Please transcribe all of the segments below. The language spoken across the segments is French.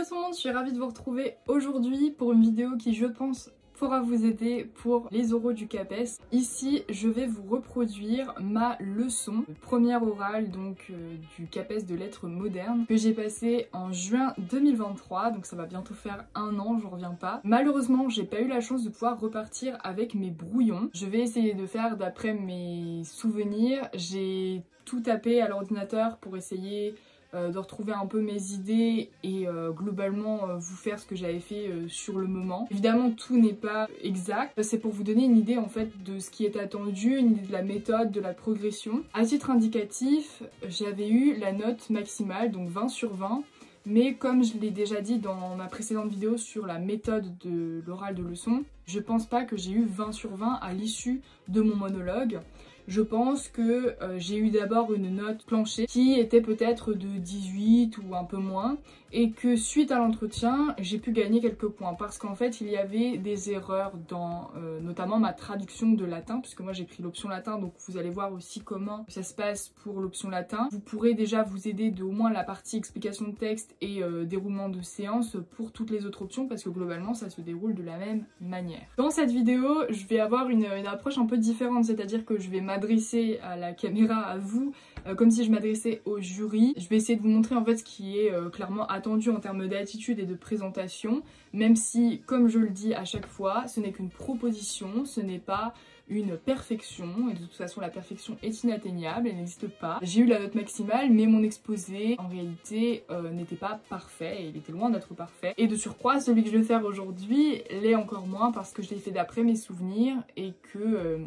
Yo tout le monde, je suis ravie de vous retrouver aujourd'hui pour une vidéo qui, je pense, pourra vous aider pour les oraux du CAPES. Ici, je vais vous reproduire ma leçon première orale du CAPES de lettres modernes que j'ai passé en juin 2023, donc ça va bientôt faire un an, j'en reviens pas. Malheureusement, j'ai pas eu la chance de pouvoir repartir avec mes brouillons. Je vais essayer de faire d'après mes souvenirs. J'ai tout tapé à l'ordinateur pour essayer de retrouver un peu mes idées et globalement vous faire ce que j'avais fait sur le moment. Évidemment tout n'est pas exact, c'est pour vous donner une idée en fait de ce qui est attendu, une idée de la méthode, de la progression. À titre indicatif, j'avais eu la note maximale, donc 20 sur 20, mais comme je l'ai déjà dit dans ma précédente vidéo sur la méthode de l'oral de leçon, je pense pas que j'ai eu 20 sur 20 à l'issue de mon monologue. Je pense que j'ai eu d'abord une note planchée qui était peut-être de 18 ou un peu moins et que suite à l'entretien j'ai pu gagner quelques points parce qu'en fait il y avait des erreurs dans notamment ma traduction de latin, puisque moi j'ai pris l'option latin, donc vous allez voir aussi comment ça se passe pour l'option latin. Vous pourrez déjà vous aider de au moins la partie explication de texte et déroulement de séance pour toutes les autres options parce que globalement ça se déroule de la même manière. Dans cette vidéo je vais avoir une approche un peu différente, c'est-à-dire que je vais m'adresser à la caméra, à vous, comme si je m'adressais au jury. Je vais essayer de vous montrer en fait ce qui est clairement attendu en termes d'attitude et de présentation, même si, comme je le dis à chaque fois, ce n'est qu'une proposition, ce n'est pas une perfection, et de toute façon la perfection est inatteignable, elle n'existe pas. J'ai eu la note maximale, mais mon exposé en réalité n'était pas parfait, et il était loin d'être parfait. Et de surcroît, celui que je vais faire aujourd'hui l'est encore moins parce que je l'ai fait d'après mes souvenirs et que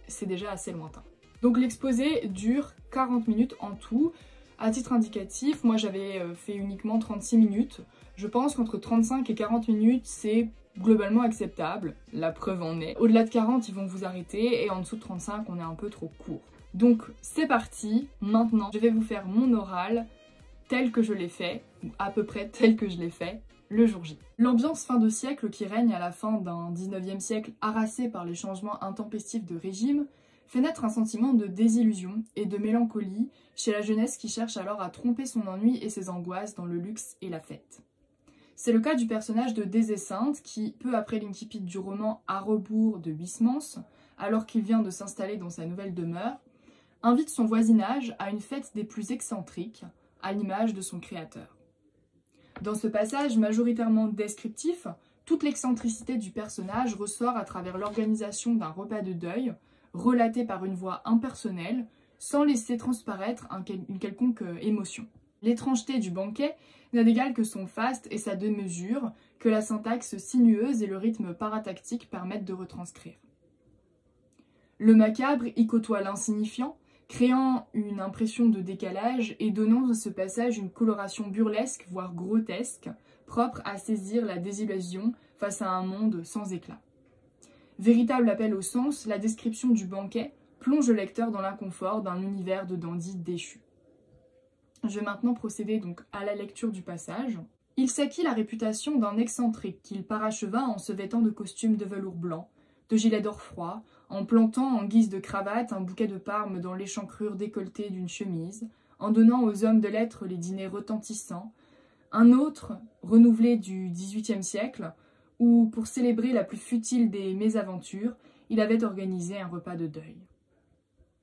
c'est déjà assez lointain. Donc l'exposé dure 40 minutes en tout. À titre indicatif, moi j'avais fait uniquement 36 minutes. Je pense qu'entre 35 et 40 minutes, c'est globalement acceptable. La preuve en est. Au-delà de 40, ils vont vous arrêter et en dessous de 35, on est un peu trop court. Donc c'est parti. Maintenant, je vais vous faire mon oral tel que je l'ai fait, ou à peu près tel que je l'ai fait, le jour J. L'ambiance fin de siècle qui règne à la fin d'un 19e siècle harassé par les changements intempestifs de régime fait naître un sentiment de désillusion et de mélancolie chez la jeunesse qui cherche alors à tromper son ennui et ses angoisses dans le luxe et la fête. C'est le cas du personnage de Désessinte qui, peu après l'incipit du roman À rebours de Huysmans, alors qu'il vient de s'installer dans sa nouvelle demeure, invite son voisinage à une fête des plus excentriques, à l'image de son créateur. Dans ce passage majoritairement descriptif, toute l'excentricité du personnage ressort à travers l'organisation d'un repas de deuil, relaté par une voix impersonnelle, sans laisser transparaître une quelconque émotion. L'étrangeté du banquet n'a d'égal que son faste et sa démesure, que la syntaxe sinueuse et le rythme paratactique permettent de retranscrire. Le macabre y côtoie l'insignifiant, créant une impression de décalage et donnant à ce passage une coloration burlesque, voire grotesque, propre à saisir la désillusion face à un monde sans éclat. Véritable appel au sens, la description du banquet plonge le lecteur dans l'inconfort d'un univers de dandy déchu. Je vais maintenant procéder donc à la lecture du passage. Il s'acquit la réputation d'un excentrique qu'il paracheva en se vêtant de costumes de velours blanc, de gilets d'or froid, en plantant en guise de cravate un bouquet de parme dans l'échancrure décolletée d'une chemise, en donnant aux hommes de lettres les dîners retentissants. Un autre, renouvelé du XVIIIe siècle, où, pour célébrer la plus futile des mésaventures, il avait organisé un repas de deuil.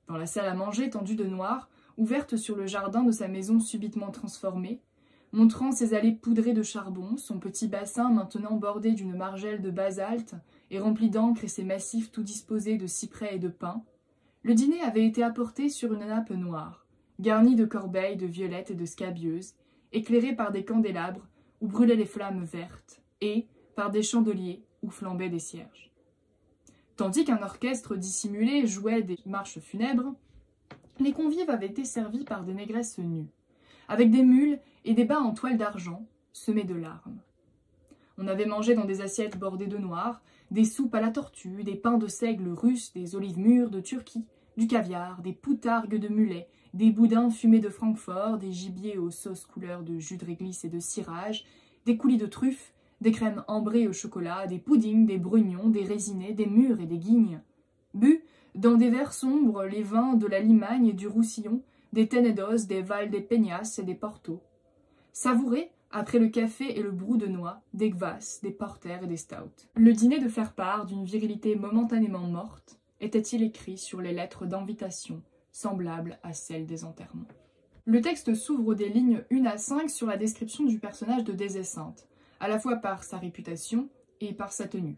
Dans la salle à manger tendue de noir, ouverte sur le jardin de sa maison subitement transformée, montrant ses allées poudrées de charbon, son petit bassin maintenant bordé d'une margelle de basalte et rempli d'encre et ses massifs tout disposés de cyprès et de pins, le dîner avait été apporté sur une nappe noire, garnie de corbeilles de violettes et de scabieuses, éclairée par des candélabres où brûlaient les flammes vertes, et par des chandeliers où flambaient des cierges. Tandis qu'un orchestre dissimulé jouait des marches funèbres, les convives avaient été servis par des négresses nues, avec des mules et des bas en toile d'argent, semés de larmes. On avait mangé dans des assiettes bordées de noir, des soupes à la tortue, des pains de seigle russes, des olives mûres de Turquie, du caviar, des poutargues de mulet, des boudins fumés de Francfort, des gibiers aux sauces couleur de jus de réglisse et de cirage, des coulis de truffes, des crèmes ambrées au chocolat, des puddings, des brugnons, des résinés, des mûres et des guignes. Bu, dans des verres sombres, les vins de la Limagne et du Roussillon, des Tenedos, des Val des Peñas et des Porto. Savouré Après le café et le brou de noix, des kvass, des porters et des stouts. Le dîner de faire-part d'une virilité momentanément morte était-il écrit sur les lettres d'invitation, semblables à celles des enterrements. Le texte s'ouvre des lignes 1 à 5 sur la description du personnage de Désessinte, à la fois par sa réputation et par sa tenue.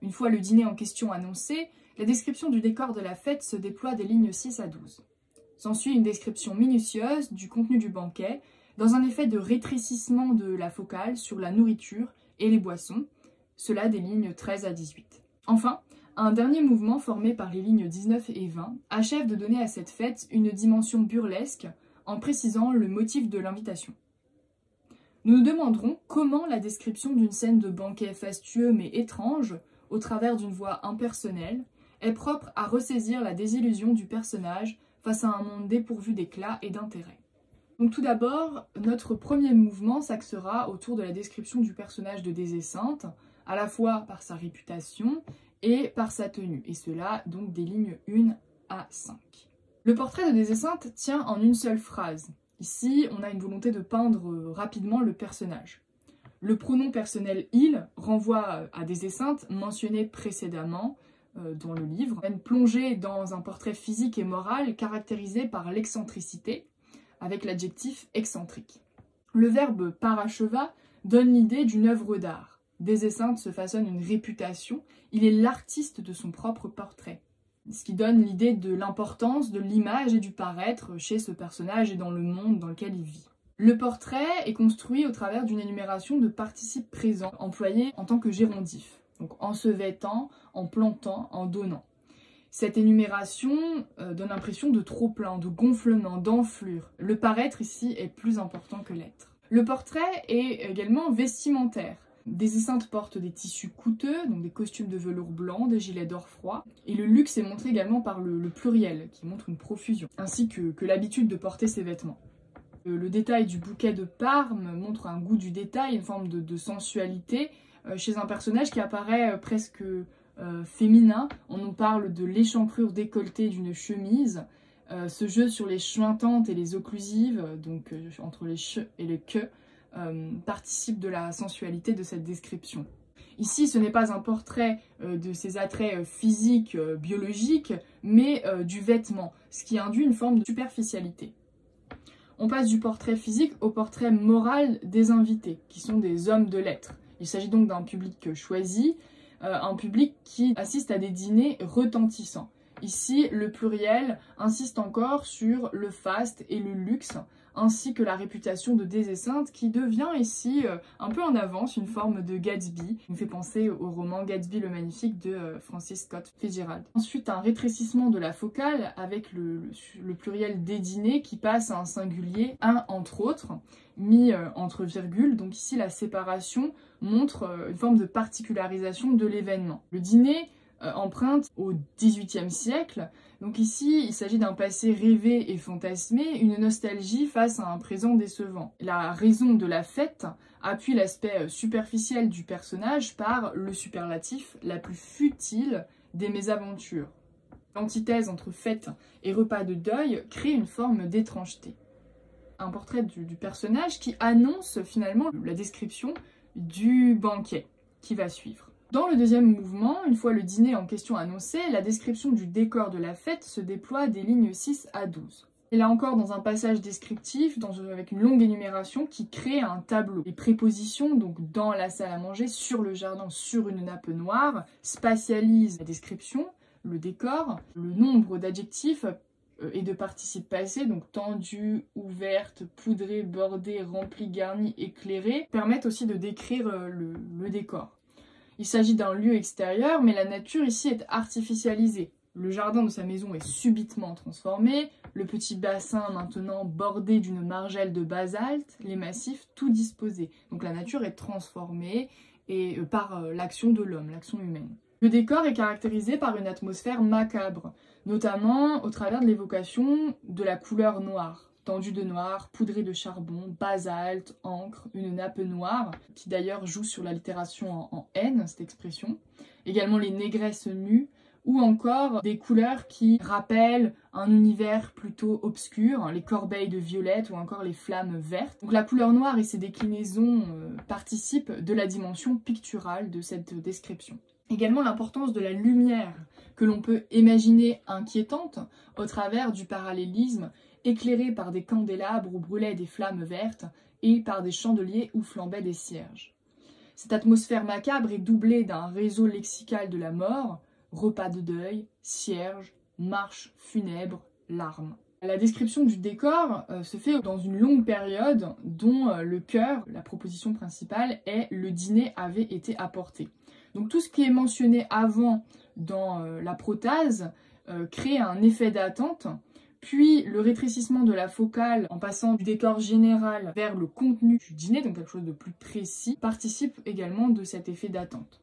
Une fois le dîner en question annoncé, la description du décor de la fête se déploie des lignes 6 à 12. S'ensuit une description minutieuse du contenu du banquet, dans un effet de rétrécissement de la focale sur la nourriture et les boissons, cela des lignes 13 à 18. Enfin, un dernier mouvement formé par les lignes 19 et 20 achève de donner à cette fête une dimension burlesque en précisant le motif de l'invitation. Nous nous demanderons comment la description d'une scène de banquet fastueux mais étrange, au travers d'une voix impersonnelle, est propre à ressaisir la désillusion du personnage face à un monde dépourvu d'éclat et d'intérêt. Donc tout d'abord, notre premier mouvement s'axera autour de la description du personnage de Désessinte, à la fois par sa réputation et par sa tenue, et cela donc des lignes 1 à 5. Le portrait de Désessinte tient en une seule phrase. Ici, on a une volonté de peindre rapidement le personnage. Le pronom personnel « il » renvoie à Désessinte, mentionné précédemment dans le livre, une plongée dans un portrait physique et moral caractérisé par l'excentricité, avec l'adjectif excentrique. Le verbe paracheva donne l'idée d'une œuvre d'art. Désessinte se façonne une réputation, il est l'artiste de son propre portrait, ce qui donne l'idée de l'importance de l'image et du paraître chez ce personnage et dans le monde dans lequel il vit. Le portrait est construit au travers d'une énumération de participes présents employés en tant que gérondif, donc en se vêtant, en plantant, en donnant. Cette énumération donne l'impression de trop-plein, de gonflement, d'enflure. Le paraître ici est plus important que l'être. Le portrait est également vestimentaire. Désessinte porte des tissus coûteux, donc des costumes de velours blanc, des gilets d'or froid. Et le luxe est montré également par le pluriel, qui montre une profusion, ainsi que l'habitude de porter ses vêtements. Le détail du bouquet de Parme montre un goût du détail, une forme de sensualité chez un personnage qui apparaît presque féminin. On nous parle de l'échancrure décolletée d'une chemise, ce jeu sur les chointantes et les occlusives, donc entre les che et les que, participe de la sensualité de cette description. Ici, ce n'est pas un portrait de ses attraits physiques, biologiques, mais du vêtement, ce qui induit une forme de superficialité. On passe du portrait physique au portrait moral des invités, qui sont des hommes de lettres. Il s'agit donc d'un public choisi, un public qui assiste à des dîners retentissants. Ici, le pluriel insiste encore sur le faste et le luxe, ainsi que la réputation de Désessinte qui devient ici un peu en avance, une forme de Gatsby. Il me fait penser au roman Gatsby le Magnifique de Francis Scott Fitzgerald. Ensuite, un rétrécissement de la focale avec le pluriel des dîners qui passe à un singulier, un entre autres, mis entre virgules. Donc ici, la séparation montre une forme de particularisation de l'événement. Le dîner emprunte au XVIIIe siècle. Donc ici, il s'agit d'un passé rêvé et fantasmé, une nostalgie face à un présent décevant. La raison de la fête appuie l'aspect superficiel du personnage par le superlatif la plus futile des mésaventures. L'antithèse entre fête et repas de deuil crée une forme d'étrangeté. Un portrait du personnage qui annonce finalement la description du banquet qui va suivre. Dans le deuxième mouvement, une fois le dîner en question annoncé, la description du décor de la fête se déploie des lignes 6 à 12. Et là encore, dans un passage descriptif, avec une longue énumération qui crée un tableau. Les prépositions, donc dans la salle à manger, sur le jardin, sur une nappe noire, spatialisent la description, le décor, le nombre d'adjectifs et de participes passés, donc tendue, ouverte, poudrée, bordée, remplie, garnie, éclairée, permettent aussi de décrire le décor. Il s'agit d'un lieu extérieur, mais la nature ici est artificialisée. Le jardin de sa maison est subitement transformé, le petit bassin maintenant bordé d'une margelle de basalte, les massifs tout disposés. Donc la nature est transformée et par l'action de l'homme, l'action humaine. Le décor est caractérisé par une atmosphère macabre, notamment au travers de l'évocation de la couleur noire. Tendue de noir, poudrée de charbon, basalte, encre, une nappe noire, qui d'ailleurs joue sur l'allitération en N, cette expression. Également les négresses nues, ou encore des couleurs qui rappellent un univers plutôt obscur, les corbeilles de violette ou encore les flammes vertes. Donc la couleur noire et ses déclinaisons participent de la dimension picturale de cette description. Également l'importance de la lumière, que l'on peut imaginer inquiétante au travers du parallélisme, éclairée par des candélabres où brûlaient des flammes vertes et par des chandeliers où flambaient des cierges. Cette atmosphère macabre est doublée d'un réseau lexical de la mort, repas de deuil, cierges, marches funèbres, larmes. La description du décor se fait dans une longue période dont le cœur, la proposition principale, est « le dîner avait été apporté ». Donc tout ce qui est mentionné avant dans la protase crée un effet d'attente, puis le rétrécissement de la focale en passant du décor général vers le contenu du dîner, donc quelque chose de plus précis, participe également de cet effet d'attente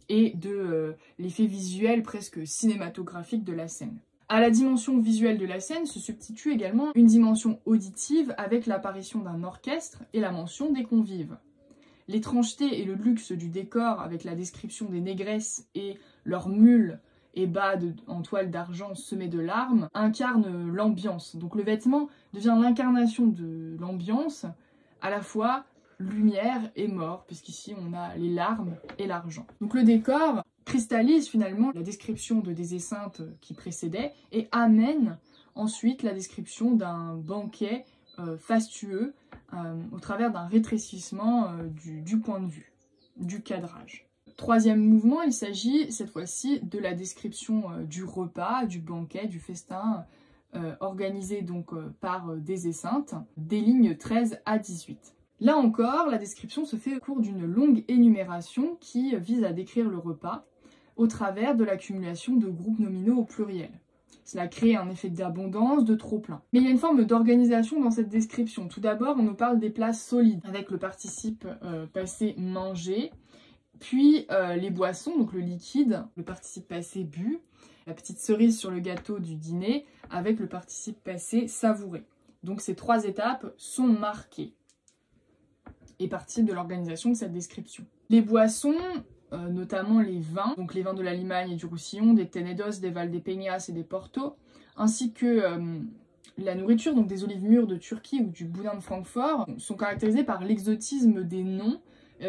et de l'effet visuel presque cinématographique de la scène. À la dimension visuelle de la scène se substitue également une dimension auditive avec l'apparition d'un orchestre et la mention des convives. L'étrangeté et le luxe du décor avec la description des négresses et leurs mules et bas en toile d'argent semés de larmes incarnent l'ambiance. Donc le vêtement devient l'incarnation de l'ambiance, à la fois lumière et mort, puisqu'ici on a les larmes et l'argent. Donc le décor cristallise finalement la description de Thésée sainte qui précédait et amène ensuite la description d'un banquet fastueux au travers d'un rétrécissement du point de vue, du cadrage. Troisième mouvement, il s'agit cette fois-ci de la description du repas, du banquet, du festin organisé donc par Thésée sainte, des lignes 13 à 18. Là encore, la description se fait au cours d'une longue énumération qui vise à décrire le repas au travers de l'accumulation de groupes nominaux au pluriel. Cela crée un effet d'abondance, de trop-plein. Mais il y a une forme d'organisation dans cette description. Tout d'abord, on nous parle des plats solides, avec le participe passé manger, puis les boissons, donc le liquide, le participe passé bu, la petite cerise sur le gâteau du dîner, avec le participe passé savouré. Donc ces trois étapes sont marquées et partie de l'organisation de cette description. Les boissons, notamment les vins, donc les vins de la Limagne et du Roussillon, des Tenedos, des Valdepeñas et des Porto, ainsi que la nourriture, donc des olives mûres de Turquie ou du boudin de Francfort, sont caractérisées par l'exotisme des noms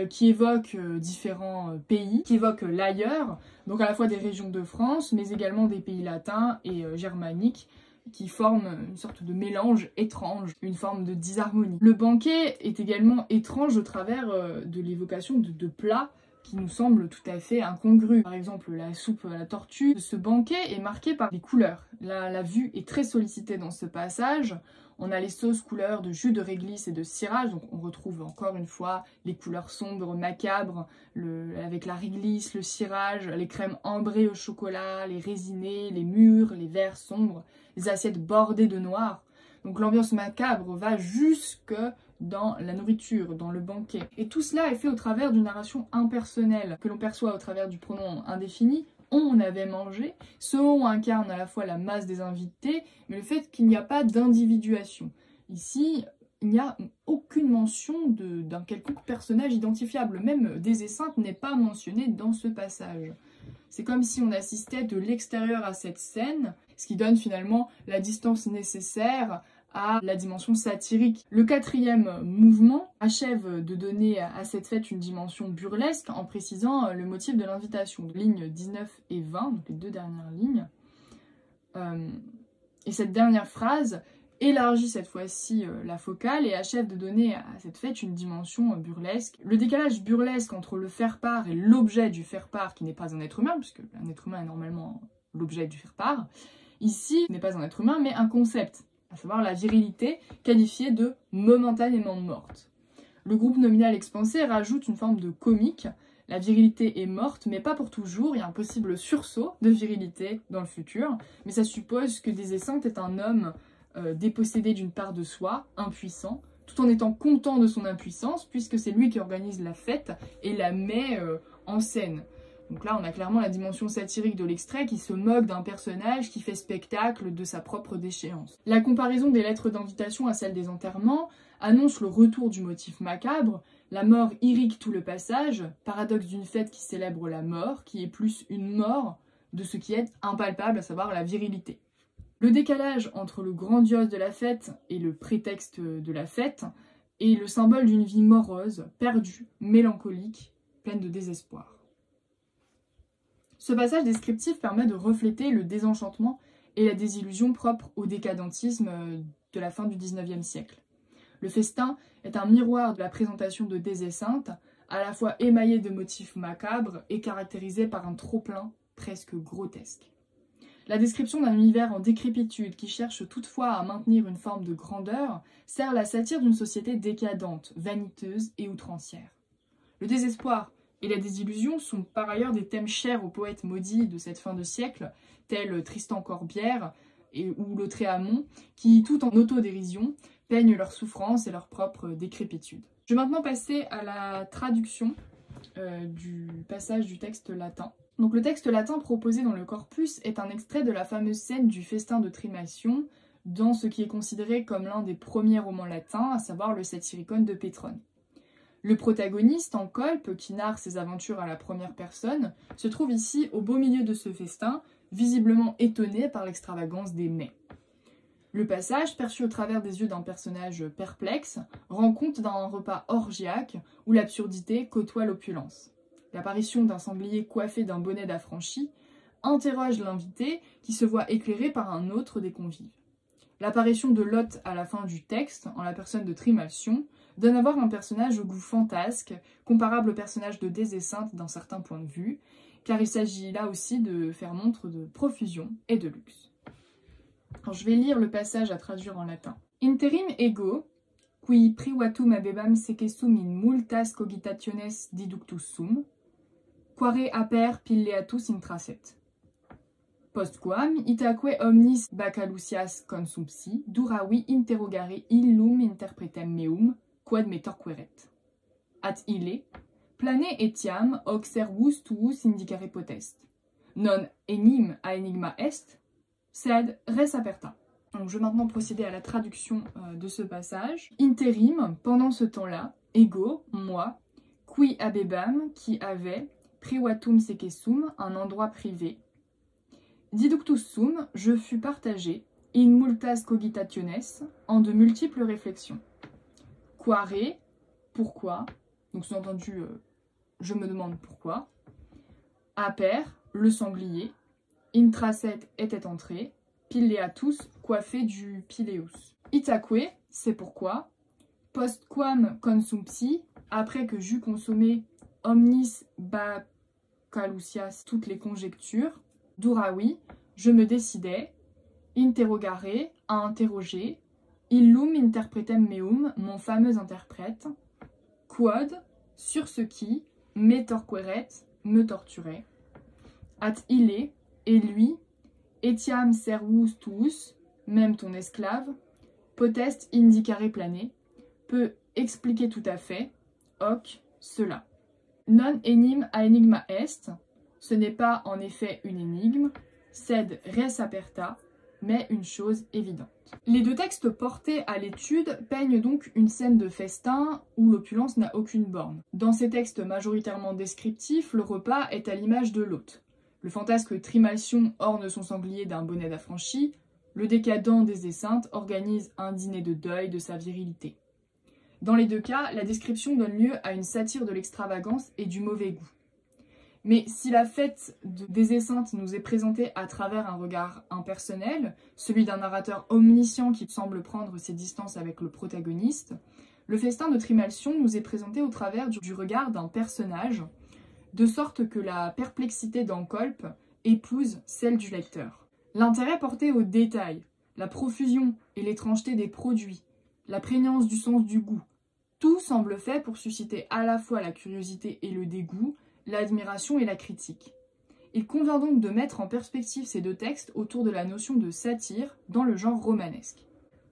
qui évoquent différents pays, qui évoquent l'ailleurs, donc à la fois des régions de France, mais également des pays latins et germaniques, qui forment une sorte de mélange étrange, une forme de disharmonie. Le banquet est également étrange au travers de l'évocation de plats qui nous semblent tout à fait incongrus. Par exemple, la soupe à la tortue. Ce banquet est marqué par les couleurs. La vue est très sollicitée dans ce passage. On a les sauces couleurs de jus de réglisse et de cirage, donc on retrouve encore une fois les couleurs sombres, macabres, avec la réglisse, le cirage, les crèmes ambrées au chocolat, les résinés, les mûrs, les verts sombres, les assiettes bordées de noir. Donc l'ambiance macabre va jusque dans la nourriture, dans le banquet. Et tout cela est fait au travers d'une narration impersonnelle, que l'on perçoit au travers du pronom indéfini. On avait mangé. Ce on incarne à la fois la masse des invités, mais le fait qu'il n'y a pas d'individuation. Ici, il n'y a aucune mention d'un quelconque personnage identifiable. Même Thésée sainte n'est pas mentionné dans ce passage. C'est comme si on assistait de l'extérieur à cette scène, ce qui donne finalement la distance nécessaire à la dimension satirique. Le quatrième mouvement achève de donner à cette fête une dimension burlesque en précisant le motif de l'invitation. Lignes 19 et 20, donc les deux dernières lignes. Et cette dernière phrase élargit cette fois-ci la focale et achève de donner à cette fête une dimension burlesque. Le décalage burlesque entre le faire-part et l'objet du faire-part, qui n'est pas un être humain, puisque un être humain est normalement l'objet du faire-part, ici n'est pas un être humain mais un concept, à savoir la virilité qualifiée de momentanément morte. Le groupe nominal expansé rajoute une forme de comique. La virilité est morte, mais pas pour toujours. Il y a un possible sursaut de virilité dans le futur, mais ça suppose que Thésée sainte est un homme dépossédé d'une part de soi, impuissant, tout en étant content de son impuissance, puisque c'est lui qui organise la fête et la met en scène. Donc là, on a clairement la dimension satirique de l'extrait qui se moque d'un personnage qui fait spectacle de sa propre déchéance. La comparaison des lettres d'invitation à celle des enterrements annonce le retour du motif macabre. La mort irrigue tout le passage, paradoxe d'une fête qui célèbre la mort, qui est plus une mort de ce qui est impalpable, à savoir la virilité. Le décalage entre le grandiose de la fête et le prétexte de la fête est le symbole d'une vie morose, perdue, mélancolique, pleine de désespoir. Ce passage descriptif permet de refléter le désenchantement et la désillusion propre au décadentisme de la fin du XIXe siècle. Le festin est un miroir de la présentation de Thésée sainte, à la fois émaillé de motifs macabres et caractérisé par un trop-plein presque grotesque. La description d'un univers en décrépitude qui cherche toutefois à maintenir une forme de grandeur sert la satire d'une société décadente, vaniteuse et outrancière. Le désespoir et la désillusion sont par ailleurs des thèmes chers aux poètes maudits de cette fin de siècle, tels Tristan Corbière ou Lautréamont, qui, tout en autodérision, peignent leurs souffrances et leur propre décrépitude. Je vais maintenant passer à la traduction du passage du texte latin. Donc le texte latin proposé dans le corpus est un extrait de la fameuse scène du festin de Trimalcion dans ce qui est considéré comme l'un des premiers romans latins, à savoir le Satyricon de Pétrone. Le protagoniste, Encolpe, qui narre ses aventures à la première personne, se trouve ici au beau milieu de ce festin, visiblement étonné par l'extravagance des mets. Le passage, perçu au travers des yeux d'un personnage perplexe, rend compte d'un repas orgiaque où l'absurdité côtoie l'opulence. L'apparition d'un sanglier coiffé d'un bonnet d'affranchi interroge l'invité qui se voit éclairé par un autre des convives. L'apparition de Lot à la fin du texte, en la personne de Trimalcion, donne à voir un personnage au goût fantasque, comparable au personnage de Thésée sainte d'un certain point de vue, car il s'agit là aussi de faire montre de profusion et de luxe. Alors, je vais lire le passage à traduire en latin. Interim ego, qui privatum abebam secessum in multas cogitationes diductus sum, quare aper pilleatus intrasset. Postquam itaque omnis baccalusias consumpsi duravi interrogare illum interpretem meum quod me torqueret. At ille plane etiam hoc servus tuus indicare potest. Non enim a enigma est, sed res aperta. Donc, je vais maintenant procéder à la traduction de ce passage. Interim, pendant ce temps-là, ego, moi, qui abebam, qui avait, privatum secessum, un endroit privé. Diductus sum, je fus partagé, in multas cogitationes, en de multiples réflexions. Quare, pourquoi, donc sous-entendu, je me demande pourquoi. Aper, le sanglier. Intrasset était entré. Pilleatus, coiffé du pileus. Itaque, c'est pourquoi. Postquam consumpsi, après que j'eus consommé omnis baccalusias, toutes les conjectures. Duravi, je me décidai. Interrogare, à interroger. Illum interpretem meum, mon fameux interprète. Quod, sur ce qui, me torqueret, me torturait. At ille, et lui, etiam servus tuus, même ton esclave, potest indicare plane, peut expliquer tout à fait, hoc, cela. Non enim a enigma est, ce n'est pas en effet une énigme, sed res aperta, mais une chose évidente. Les deux textes portés à l'étude peignent donc une scène de festin où l'opulence n'a aucune borne. Dans ces textes majoritairement descriptifs, le repas est à l'image de l'hôte. Le fantasque Trimalcion orne son sanglier d'un bonnet d'affranchi, le décadent Thésée sainte organise un dîner de deuil de sa virilité. Dans les deux cas, la description donne lieu à une satire de l'extravagance et du mauvais goût. Mais si la fête de Thésée sainte nous est présentée à travers un regard impersonnel, celui d'un narrateur omniscient qui semble prendre ses distances avec le protagoniste, le festin de Trimalcion nous est présenté au travers du regard d'un personnage, de sorte que la perplexité d'Encolpe épouse celle du lecteur. L'intérêt porté aux détails, la profusion et l'étrangeté des produits, la prégnance du sens du goût, tout semble fait pour susciter à la fois la curiosité et le dégoût, l'admiration et la critique. Il convient donc de mettre en perspective ces deux textes autour de la notion de satire dans le genre romanesque.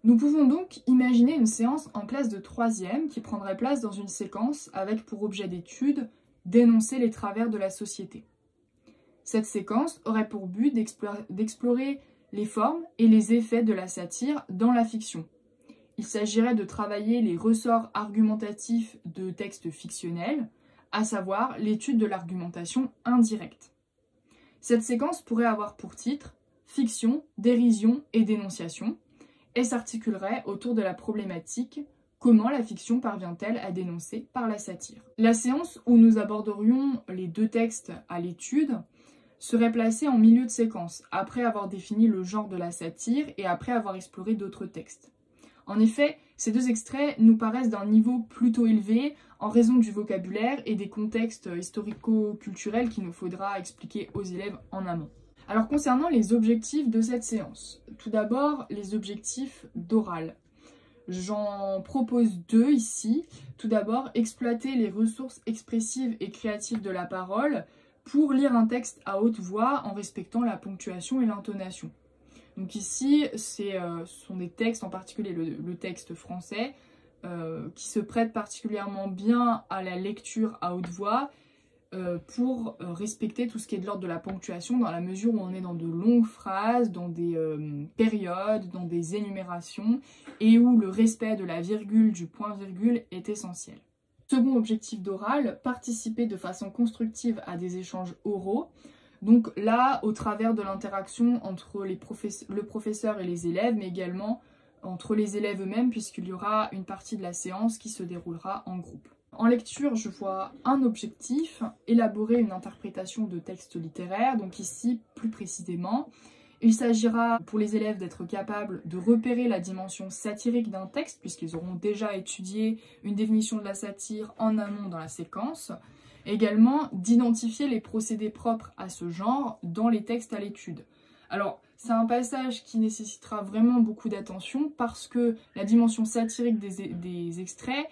Nous pouvons donc imaginer une séance en classe de 3e qui prendrait place dans une séquence avec pour objet d'étude d'énoncer les travers de la société. Cette séquence aurait pour but d'explorer les formes et les effets de la satire dans la fiction. Il s'agirait de travailler les ressorts argumentatifs de textes fictionnels, à savoir l'étude de l'argumentation indirecte. Cette séquence pourrait avoir pour titre « Fiction, dérision et dénonciation » et s'articulerait autour de la problématique « Comment la fiction parvient-elle à dénoncer par la satire ?» La séance où nous aborderions les deux textes à l'étude serait placée en milieu de séquence, après avoir défini le genre de la satire et après avoir exploré d'autres textes. En effet, ces deux extraits nous paraissent d'un niveau plutôt élevé en raison du vocabulaire et des contextes historico-culturels qu'il nous faudra expliquer aux élèves en amont. Alors concernant les objectifs de cette séance, tout d'abord les objectifs d'oral. J'en propose deux ici. Tout d'abord, exploiter les ressources expressives et créatives de la parole pour lire un texte à haute voix en respectant la ponctuation et l'intonation. Donc ici, ce sont des textes, en particulier le texte français, qui se prêtent particulièrement bien à la lecture à haute voix pour respecter tout ce qui est de l'ordre de la ponctuation dans la mesure où on est dans de longues phrases, dans des périodes, dans des énumérations et où le respect de la virgule, du point-virgule est essentiel. Second objectif d'oral, participer de façon constructive à des échanges oraux. Donc là, au travers de l'interaction entre le professeur et les élèves, mais également entre les élèves eux-mêmes, puisqu'il y aura une partie de la séance qui se déroulera en groupe. En lecture, je vois un objectif, élaborer une interprétation de texte littéraire. Donc ici, plus précisément, il s'agira pour les élèves d'être capables de repérer la dimension satirique d'un texte, puisqu'ils auront déjà étudié une définition de la satire en amont dans la séquence. Également, d'identifier les procédés propres à ce genre dans les textes à l'étude. Alors, c'est un passage qui nécessitera vraiment beaucoup d'attention parce que la dimension satirique des extraits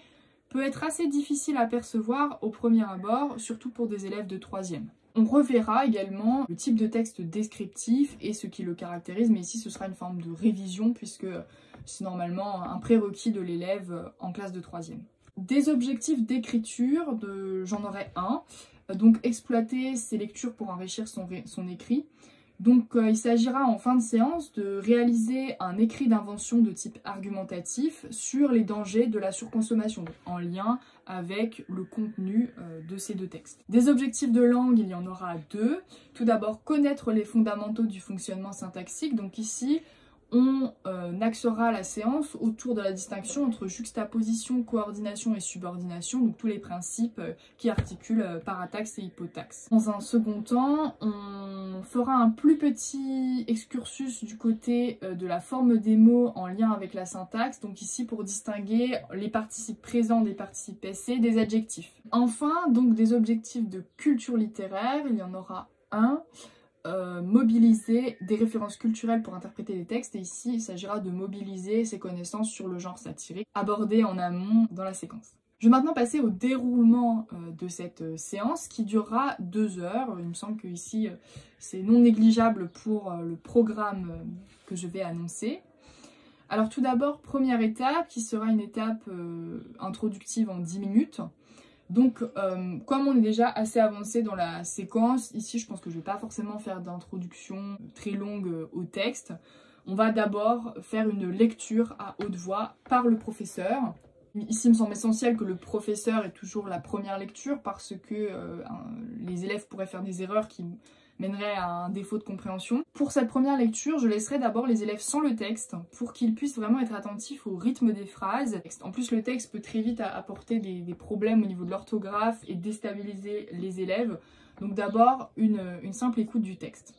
peut être assez difficile à percevoir au premier abord, surtout pour des élèves de 3e. On reverra également le type de texte descriptif et ce qui le caractérise, mais ici ce sera une forme de révision puisque c'est normalement un prérequis de l'élève en classe de 3e. Des objectifs d'écriture, j'en aurai un, donc exploiter ses lectures pour enrichir son écrit. Donc il s'agira en fin de séance de réaliser un écrit d'invention de type argumentatif sur les dangers de la surconsommation, en lien avec le contenu de ces deux textes. Des objectifs de langue, il y en aura deux. Tout d'abord, connaître les fondamentaux du fonctionnement syntaxique. Donc ici, on axera la séance autour de la distinction entre juxtaposition, coordination et subordination, donc tous les principes qui articulent parataxe et hypotaxe. Dans un second temps, on fera un plus petit excursus du côté de la forme des mots en lien avec la syntaxe, donc ici pour distinguer les participes présents des participes passés des adjectifs. Enfin, donc des objectifs de culture littéraire, il y en aura un. Mobiliser des références culturelles pour interpréter des textes, et ici il s'agira de mobiliser ses connaissances sur le genre satirique abordé en amont dans la séquence. Je vais maintenant passer au déroulement de cette séance qui durera 2 heures. Il me semble que ici c'est non négligeable pour le programme que je vais annoncer. Alors tout d'abord, première étape qui sera une étape introductive en 10 minutes. Donc, comme on est déjà assez avancé dans la séquence, ici je pense que je ne vais pas forcément faire d'introduction très longue au texte. On va d'abord faire une lecture à haute voix par le professeur. Ici, il me semble essentiel que le professeur ait toujours la première lecture parce que les élèves pourraient faire des erreurs qui mènerait à un défaut de compréhension. Pour cette première lecture, je laisserai d'abord les élèves sans le texte pour qu'ils puissent vraiment être attentifs au rythme des phrases. En plus, le texte peut très vite apporter des problèmes au niveau de l'orthographe et déstabiliser les élèves. Donc d'abord, une simple écoute du texte.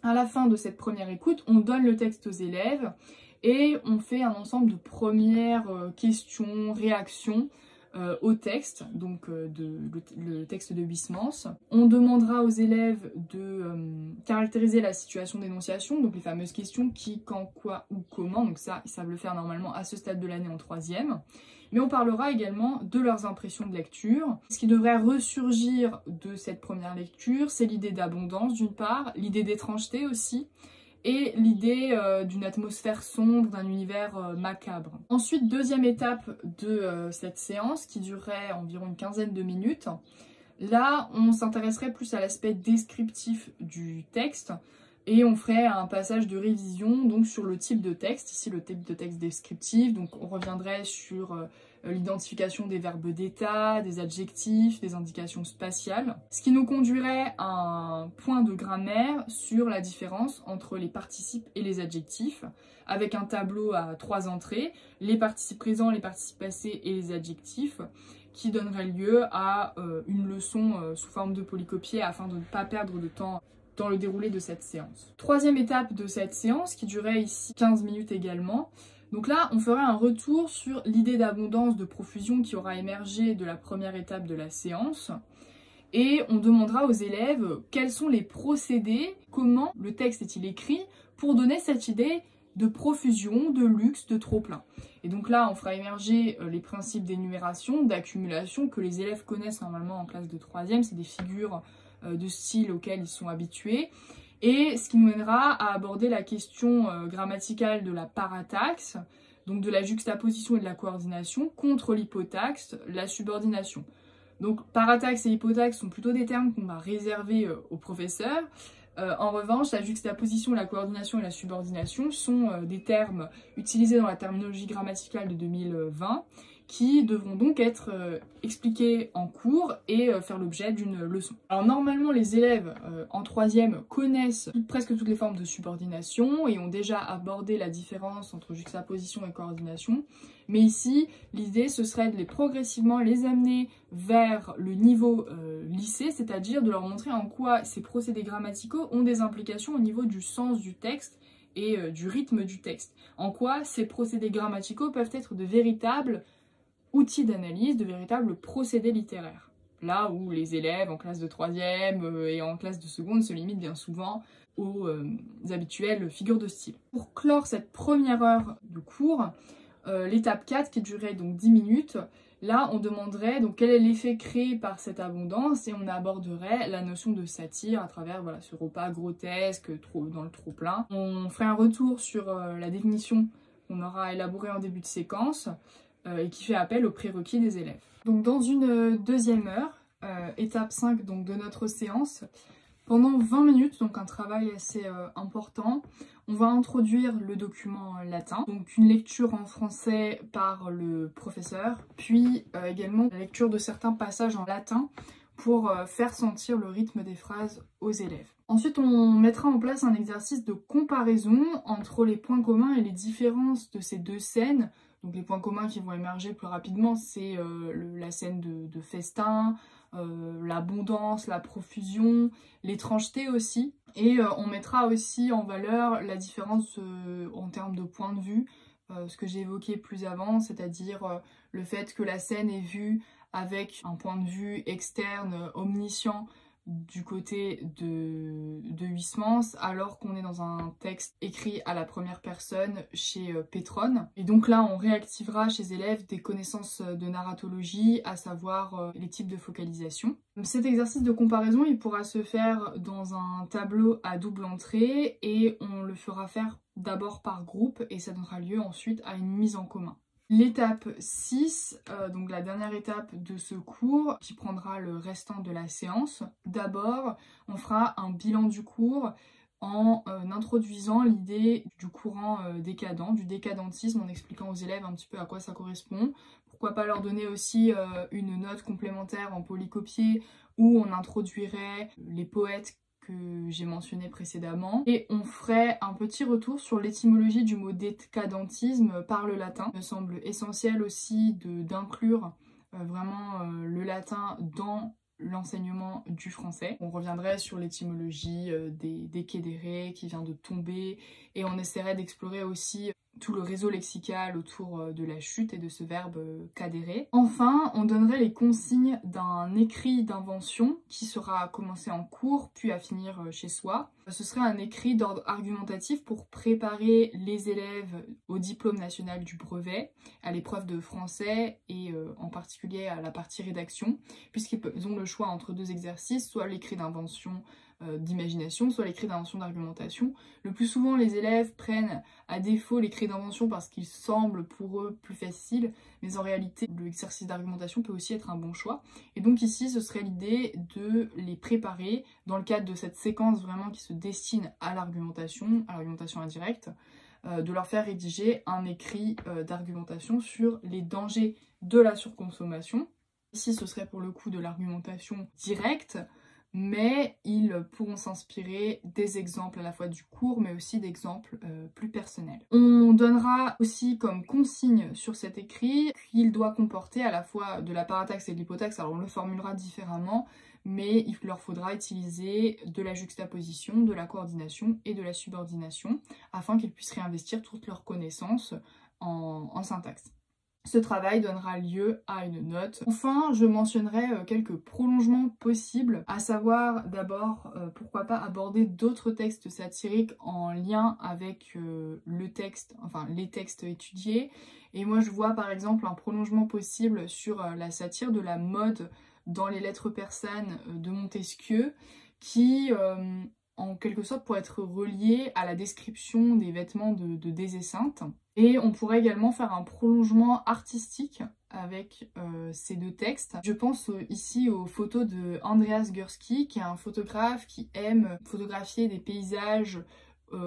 À la fin de cette première écoute, on donne le texte aux élèves et on fait un ensemble de premières questions, réactions au texte, donc le texte de Huysmans. On demandera aux élèves de caractériser la situation d'énonciation, donc les fameuses questions qui, quand, quoi ou comment, donc ça, ils savent le faire normalement à ce stade de l'année en 3e. Mais on parlera également de leurs impressions de lecture. Ce qui devrait ressurgir de cette première lecture, c'est l'idée d'abondance d'une part, l'idée d'étrangeté aussi, et l'idée d'une atmosphère sombre, d'un univers macabre. Ensuite, deuxième étape de cette séance qui durerait environ une quinzaine de minutes. Là, on s'intéresserait plus à l'aspect descriptif du texte et on ferait un passage de révision donc sur le type de texte, ici le type de texte descriptif. Donc on reviendrait sur l'identification des verbes d'état, des adjectifs, des indications spatiales. Ce qui nous conduirait à un point de grammaire sur la différence entre les participes et les adjectifs, avec un tableau à 3 entrées, les participes présents, les participes passés et les adjectifs, qui donnerait lieu à une leçon sous forme de polycopier afin de ne pas perdre de temps dans le déroulé de cette séance. Troisième étape de cette séance, qui durait ici 15 minutes également. Donc là, on fera un retour sur l'idée d'abondance, de profusion qui aura émergé de la première étape de la séance. Et on demandera aux élèves quels sont les procédés, comment le texte est-il écrit pour donner cette idée de profusion, de luxe, de trop-plein. Et donc là, on fera émerger les principes d'énumération, d'accumulation que les élèves connaissent normalement en classe de 3e. C'est des figures de style auxquelles ils sont habitués. Et ce qui nous mènera à aborder la question grammaticale de la parataxe, donc de la juxtaposition et de la coordination, contre l'hypotaxe, la subordination. Donc parataxe et hypotaxe sont plutôt des termes qu'on va réserver aux professeurs. En revanche, la juxtaposition, la coordination et la subordination sont des termes utilisés dans la terminologie grammaticale de 2020 qui devront donc être expliqués en cours et faire l'objet d'une leçon. Alors normalement, les élèves en 3e connaissent presque toutes les formes de subordination et ont déjà abordé la différence entre juxtaposition et coordination. Mais ici, l'idée, ce serait de progressivement les amener vers le niveau lycée, c'est-à-dire de leur montrer en quoi ces procédés grammaticaux ont des implications au niveau du sens du texte et du rythme du texte. En quoi ces procédés grammaticaux peuvent être de véritables outils d'analyse, de véritables procédés littéraires. Là où les élèves en classe de 3e et en classe de seconde se limitent bien souvent aux habituelles figures de style. Pour clore cette première heure de cours, l'étape 4 qui durait donc 10 minutes, là on demanderait donc quel est l'effet créé par cette abondance et on aborderait la notion de satire à travers voilà, ce repas grotesque dans le trop-plein. On ferait un retour sur la définition qu'on aura élaborée en début de séquence et qui fait appel aux prérequis des élèves. Donc dans une deuxième heure, étape 5 donc, de notre séance, pendant 20 minutes, donc un travail assez important, on va introduire le document latin, donc une lecture en français par le professeur, puis également la lecture de certains passages en latin pour faire sentir le rythme des phrases aux élèves. Ensuite, on mettra en place un exercice de comparaison entre les points communs et les différences de ces deux scènes. Donc les points communs qui vont émerger plus rapidement, c'est la scène de festin, l'abondance, la profusion, l'étrangeté aussi. Et on mettra aussi en valeur la différence en termes de point de vue, ce que j'ai évoqué plus avant, c'est-à-dire le fait que la scène est vue avec un point de vue externe, omniscient, du côté de Huysmans, alors qu'on est dans un texte écrit à la première personne chez Pétronne. Et donc là, on réactivera chez les élèves des connaissances de narratologie, à savoir les types de focalisation. Cet exercice de comparaison, il pourra se faire dans un tableau à double entrée et on le fera faire d'abord par groupe et ça donnera lieu ensuite à une mise en commun. L'étape 6, donc la dernière étape de ce cours, qui prendra le restant de la séance. D'abord, on fera un bilan du cours en introduisant l'idée du courant décadent, du décadentisme, en expliquant aux élèves un petit peu à quoi ça correspond. Pourquoi pas leur donner aussi une note complémentaire en polycopier où on introduirait les poètes que j'ai mentionné précédemment. Et on ferait un petit retour sur l'étymologie du mot décadentisme par le latin. Il me semble essentiel aussi d'inclure vraiment le latin dans l'enseignement du français. On reviendrait sur l'étymologie des kédérés qui vient de tomber et on essaierait d'explorer aussi tout le réseau lexical autour de la chute et de ce verbe cadérer. Enfin, on donnerait les consignes d'un écrit d'invention qui sera à commencer en cours puis à finir chez soi. Ce serait un écrit d'ordre argumentatif pour préparer les élèves au diplôme national du brevet, à l'épreuve de français et en particulier à la partie rédaction, puisqu'ils ont le choix entre deux exercices, soit l'écrit d'invention d'imagination, soit l'écrit d'invention d'argumentation. Le plus souvent, les élèves prennent à défaut l'écrit d'invention parce qu'il semble pour eux plus facile, mais en réalité, l'exercice d'argumentation peut aussi être un bon choix. Et donc ici, ce serait l'idée de les préparer dans le cadre de cette séquence vraiment qui se destine à l'argumentation indirecte, de leur faire rédiger un écrit d'argumentation sur les dangers de la surconsommation. Ici, ce serait pour le coup de l'argumentation directe, mais ils pourront s'inspirer des exemples à la fois du cours, mais aussi d'exemples plus personnels. On donnera aussi comme consigne sur cet écrit qu'il doit comporter à la fois de la parataxe et de l'hypotaxe, alors on le formulera différemment, mais il leur faudra utiliser de la juxtaposition, de la coordination et de la subordination, afin qu'ils puissent réinvestir toutes leurs connaissances en syntaxe. Ce travail donnera lieu à une note. Enfin, je mentionnerai quelques prolongements possibles, à savoir d'abord, pourquoi pas aborder d'autres textes satiriques en lien avec le texte, enfin les textes étudiés. Et moi je vois par exemple un prolongement possible sur la satire de la mode dans les lettres persanes de Montesquieu, qui en quelque sorte pourrait être relié à la description des vêtements de Désesseintes. Et on pourrait également faire un prolongement artistique avec ces deux textes. Je pense ici aux photos de Andreas Gursky, qui est un photographe qui aime photographier des paysages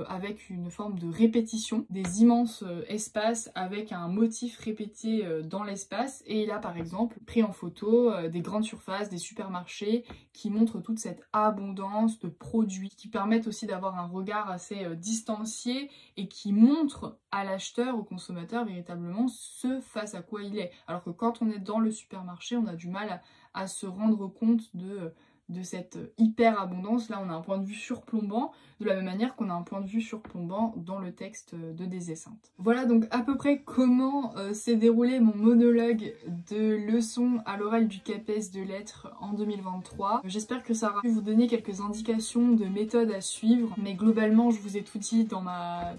avec une forme de répétition, des immenses espaces avec un motif répété dans l'espace. Et il a par exemple pris en photo des grandes surfaces, des supermarchés qui montrent toute cette abondance de produits, qui permettent aussi d'avoir un regard assez distancié et qui montrent à l'acheteur, au consommateur véritablement ce face à quoi il est. Alors que quand on est dans le supermarché, on a du mal à se rendre compte de cette hyper abondance. Là on a un point de vue surplombant, de la même manière qu'on a un point de vue surplombant dans le texte de Désesseintes. Voilà donc à peu près comment s'est déroulé mon monologue de leçon à l'oral du CAPES de lettres en 2023. J'espère que ça aura pu vous donner quelques indications de méthode à suivre, mais globalement je vous ai tout dit dans ma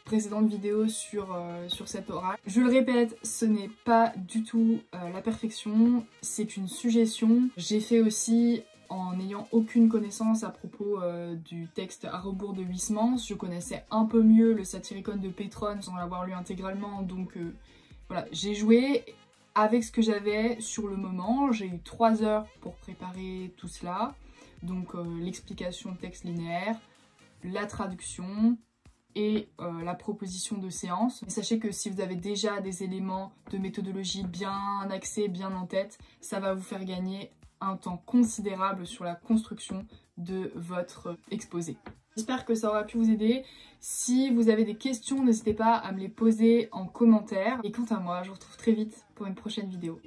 précédente vidéo sur cet oral. Je le répète, ce n'est pas du tout la perfection, c'est une suggestion. J'ai fait aussi en n'ayant aucune connaissance à propos du texte à rebours de Huysmans. Je connaissais un peu mieux le Satyricon de Pétrone sans l'avoir lu intégralement, donc voilà, j'ai joué avec ce que j'avais sur le moment. J'ai eu 3 heures pour préparer tout cela, donc l'explication de texte linéaire, la traduction et la proposition de séance. Mais sachez que si vous avez déjà des éléments de méthodologie bien axés, bien en tête, ça va vous faire gagner un temps considérable sur la construction de votre exposé. J'espère que ça aura pu vous aider. Si vous avez des questions, n'hésitez pas à me les poser en commentaire. Et quant à moi, je vous retrouve très vite pour une prochaine vidéo.